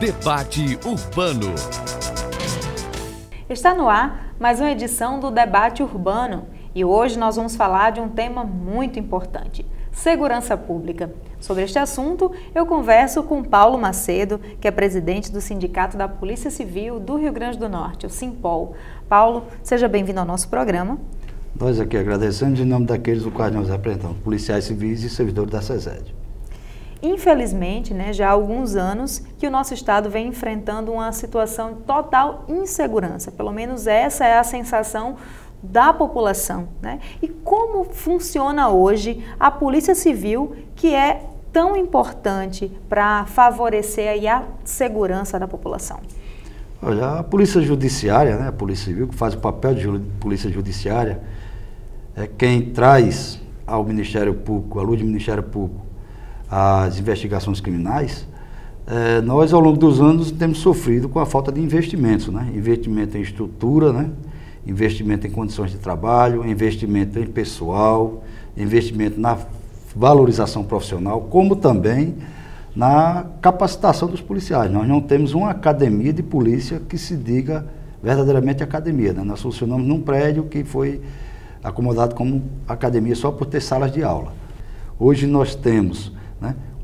Debate Urbano. Está no ar mais uma edição do Debate Urbano e hoje nós vamos falar de um tema muito importante: segurança pública. Sobre este assunto, eu converso com Paulo Macedo, que é presidente do Sindicato da Polícia Civil do Rio Grande do Norte, o Simpol. Paulo, seja bem-vindo ao nosso programa. Nós aqui agradecemos em nome daqueles dos quais nós representamos, policiais civis e servidores da SESED. Infelizmente, já há alguns anos que o nosso estado vem enfrentando uma situação de total insegurança, pelo menos essa é a sensação da população, E como funciona hoje a Polícia Civil, que é tão importante para favorecer aí a segurança da população? Olha, a Polícia Judiciária, a Polícia Civil, que faz o papel de Polícia Judiciária, é quem traz ao Ministério Público, à luz do Ministério Público, as investigações criminais. Nós, ao longo dos anos, temos sofrido com a falta de investimentos, investimento em estrutura, investimento em condições de trabalho, investimento em pessoal, investimento na valorização profissional, como também na capacitação dos policiais. Nós não temos uma academia de polícia que se diga verdadeiramente academia. Nós funcionamos num prédio que foi acomodado como academia só por ter salas de aula. Hoje nós temos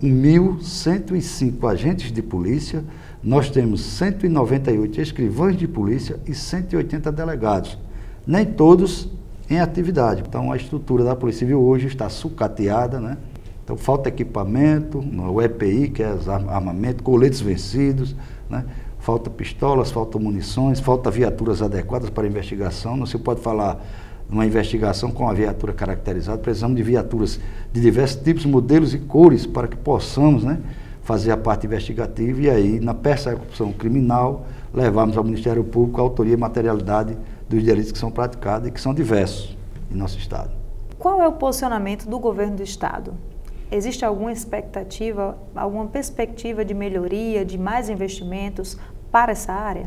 1.105 agentes de polícia, nós temos 198 escrivães de polícia e 180 delegados, nem todos em atividade. Então a estrutura da Polícia Civil hoje está sucateada, Então falta equipamento, o EPI, que é armamento, coletes vencidos, Falta pistolas, falta munições, falta viaturas adequadas para investigação. Não se pode falar numa investigação com a viatura caracterizada, precisamos de viaturas de diversos tipos, modelos e cores para que possamos fazer a parte investigativa e aí, na persecução criminal, levarmos ao Ministério Público a autoria e materialidade dos delitos que são praticados e que são diversos em nosso Estado. Qual é o posicionamento do governo do Estado? Existe alguma expectativa, alguma perspectiva de melhoria, de mais investimentos para essa área?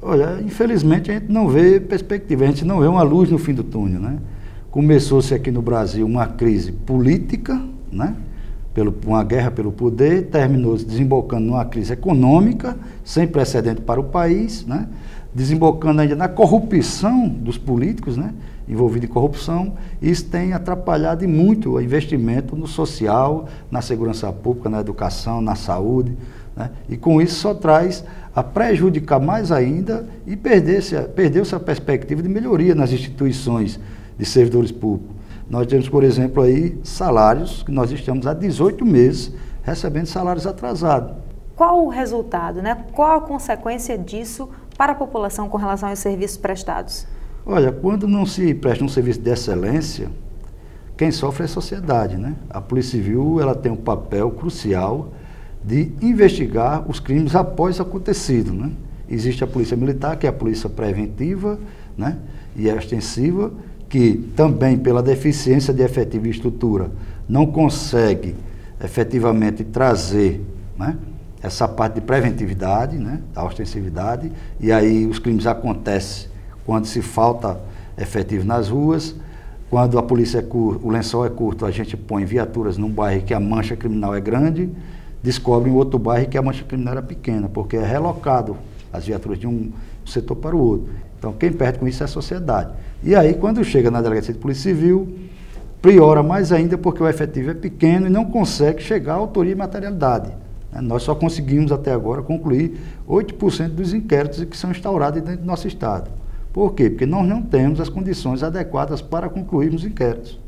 Olha, infelizmente a gente não vê perspectiva, a gente não vê uma luz no fim do túnel, Começou-se aqui no Brasil uma crise política, uma guerra pelo poder, terminou desembocando numa crise econômica, sem precedente para o país, desembocando ainda na corrupção dos políticos, envolvidos em corrupção. Isso tem atrapalhado muito o investimento no social, na segurança pública, na educação, na saúde, e com isso só traz a prejudicar mais ainda e perdeu-se a perspectiva de melhoria nas instituições de servidores públicos. Nós temos, por exemplo, aí salários que nós estamos há 18 meses recebendo salários atrasados. Qual o resultado, Qual a consequência disso para a população com relação aos serviços prestados? Olha, quando não se presta um serviço de excelência, quem sofre é a sociedade, A Polícia Civil, ela tem um papel crucial de investigar os crimes após acontecido, Existe a Polícia Militar, que é a polícia preventiva, e extensiva, que também pela deficiência de efetivo e estrutura não consegue efetivamente trazer, essa parte de preventividade, da ostensividade, e aí os crimes acontecem quando se falta efetivo nas ruas. Quando a polícia é curta, o lençol é curto, a gente põe viaturas num bairro que a mancha criminal é grande, descobre em outro bairro que a mancha criminal era pequena, porque é relocado as viaturas de um setor para o outro. Então quem perde com isso é a sociedade. E aí quando chega na Delegacia de Polícia Civil, priora mais ainda porque o efetivo é pequeno e não consegue chegar à autoria e materialidade. Nós só conseguimos até agora concluir 8% dos inquéritos que são instaurados dentro do nosso Estado. Por quê? Porque nós não temos as condições adequadas para concluirmos inquéritos.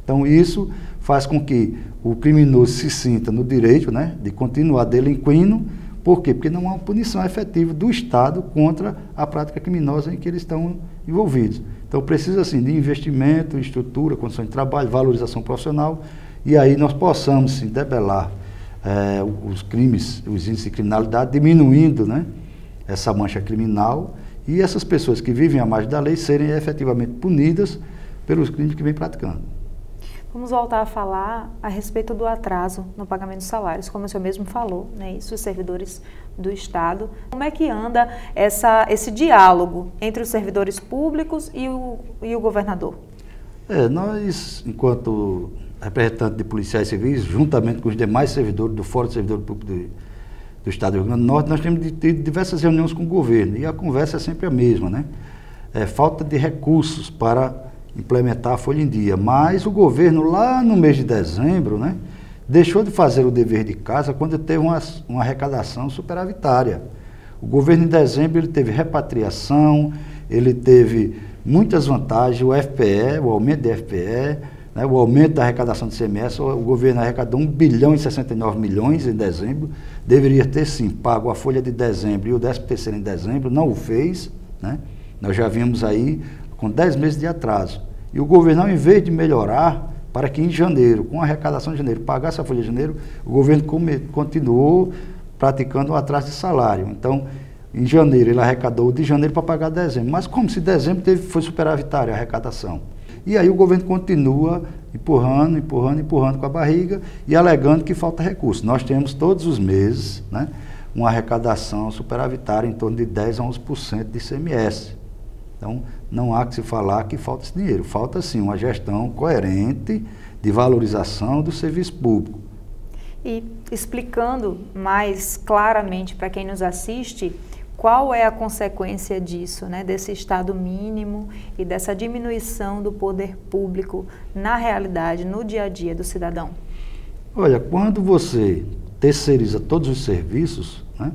Então isso faz com que o criminoso se sinta no direito de continuar delinquindo. Por quê? Porque não há uma punição efetiva do Estado contra a prática criminosa em que eles estão envolvidos. Então precisa assim de investimento, estrutura, condições de trabalho, valorização profissional, e aí nós possamos sim debelar os crimes, os índices de criminalidade, diminuindo essa mancha criminal, e essas pessoas que vivem à margem da lei serem efetivamente punidas pelos crimes que vêm praticando. Vamos voltar a falar a respeito do atraso no pagamento dos salários, como o senhor mesmo falou, isso, os servidores do Estado. Como é que anda esse diálogo entre os servidores públicos e o governador? Nós, enquanto representantes de policiais civis, juntamente com os demais servidores do Fórum de Servidores Públicos do Estado do Rio Grande do Norte, nós temos tido diversas reuniões com o governo, e a conversa é sempre a mesma, né? Falta de recursos para implementar a Folha em Dia, mas o governo lá no mês de dezembro, né, deixou de fazer o dever de casa quando teve uma arrecadação superavitária. O governo em dezembro ele teve repatriação, ele teve muitas vantagens, o FPE, o aumento do FPE, né, o aumento da arrecadação do ICMS, o governo arrecadou 1 bilhão e 69 milhões em dezembro, deveria ter sim pago a folha de dezembro e o 13º em dezembro, não o fez, né? Nós já vimos aí com 10 meses de atraso. E o governo, ao invés de melhorar, para que em janeiro, com a arrecadação de janeiro, pagasse a folha de janeiro, o governo continuou praticando o atraso de salário. Então, em janeiro, ele arrecadou de janeiro para pagar dezembro. Mas como se dezembro foi superavitária a arrecadação. E aí o governo continua empurrando com a barriga e alegando que falta recurso. Nós temos todos os meses, né, uma arrecadação superavitária em torno de 10% a 11% de ICMS. Então, não há que se falar que falta esse dinheiro. Falta, sim, uma gestão coerente de valorização do serviço público. E explicando mais claramente para quem nos assiste, qual é a consequência disso, né, desse estado mínimo e dessa diminuição do poder público na realidade, no dia a dia do cidadão? Olha, quando você terceiriza todos os serviços, né,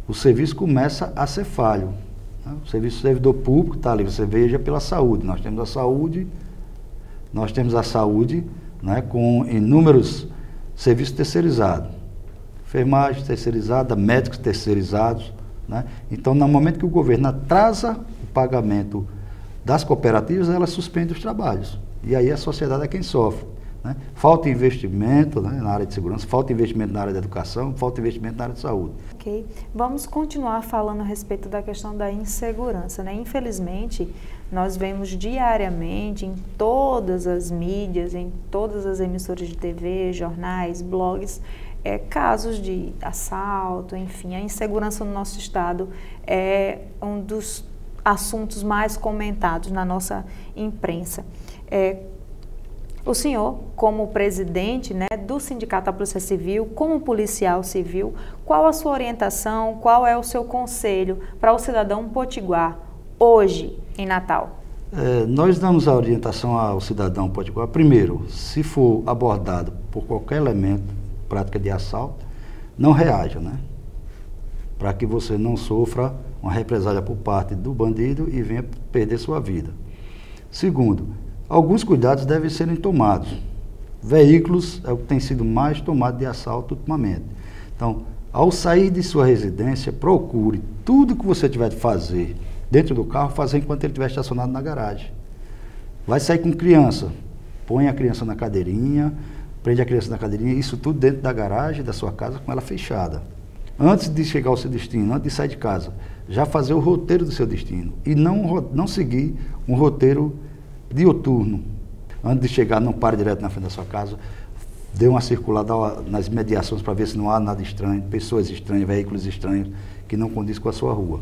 o serviço começa a ser falho. O serviço servidor público está ali, você veja pela saúde. Nós temos a saúde, né, com inúmeros serviços terceirizados. Enfermagem terceirizada, médicos terceirizados, né? Então, no momento que o governo atrasa o pagamento das cooperativas, ela suspende os trabalhos. E aí a sociedade é quem sofre, né? Falta investimento, né, na área de segurança, falta investimento na área da educação, falta investimento na área de saúde. Ok. Vamos continuar falando a respeito da questão da insegurança, né? Infelizmente, nós vemos diariamente em todas as mídias, em todas as emissoras de TV, jornais, blogs, casos de assalto, enfim, a insegurança no nosso estado é um dos assuntos mais comentados na nossa imprensa. O senhor, como presidente, né, do Sindicato da Polícia Civil, como policial civil, qual a sua orientação, qual é o seu conselho para o cidadão potiguar hoje, em Natal? Nós damos a orientação ao cidadão potiguar, primeiro, se for abordado por qualquer elemento, prática de assalto, não reaja, né? Para que você não sofra uma represália por parte do bandido e venha perder sua vida. Segundo, alguns cuidados devem serem tomados. Veículos é o que tem sido mais tomado de assalto ultimamente. Então, ao sair de sua residência, procure tudo que você tiver de fazer dentro do carro, fazer enquanto ele estiver estacionado na garagem. Vai sair com criança, põe a criança na cadeirinha, prende a criança na cadeirinha, isso tudo dentro da garagem da sua casa com ela fechada. Antes de chegar ao seu destino, antes de sair de casa, já fazer o roteiro do seu destino e não seguir um roteiro dioturno. Antes de chegar, não pare direto na frente da sua casa, dê uma circulada nas imediações para ver se não há nada estranho, pessoas estranhas, veículos estranhos que não condizem com a sua rua.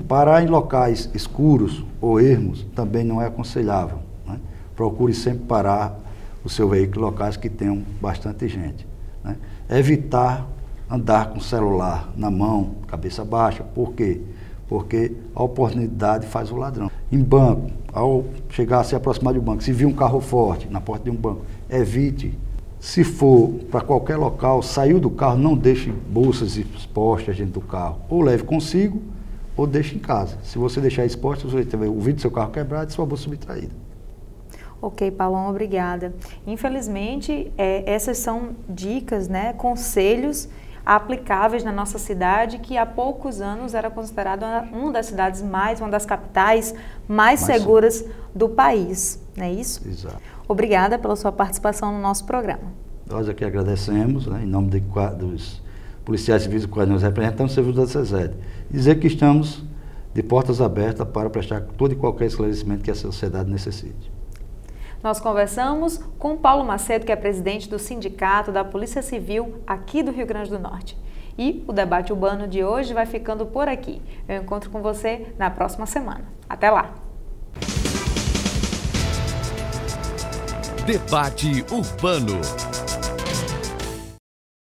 Parar em locais escuros ou ermos também não é aconselhável, né? Procure sempre parar o seu veículo em locais que tenham bastante gente, né? Evitar andar com o celular na mão, cabeça baixa. Por quê? Porque a oportunidade faz o ladrão. Em banco, ao chegar a se aproximar de um banco, se vir um carro forte na porta de um banco, evite. Se for para qualquer local, saiu do carro, não deixe bolsas expostas dentro do carro. Ou leve consigo, ou deixe em casa. Se você deixar exposto, você vai ter o vidro do seu carro quebrado e sua bolsa subtraída. Ok, Paulão, obrigada. Infelizmente, essas são dicas, né, conselhos aplicáveis na nossa cidade, que há poucos anos era considerada uma das cidades uma das capitais mais seguras do país, não é isso? Exato. Obrigada pela sua participação no nosso programa. Nós aqui agradecemos, né, em nome dos policiais civis com quais nós representamos, serviços da CESED, dizer que estamos de portas abertas para prestar todo e qualquer esclarecimento que a sociedade necessite. Nós conversamos com Paulo Macedo, que é presidente do Sindicato da Polícia Civil aqui do Rio Grande do Norte. E o debate urbano de hoje vai ficando por aqui. Eu encontro com você na próxima semana. Até lá! Debate Urbano.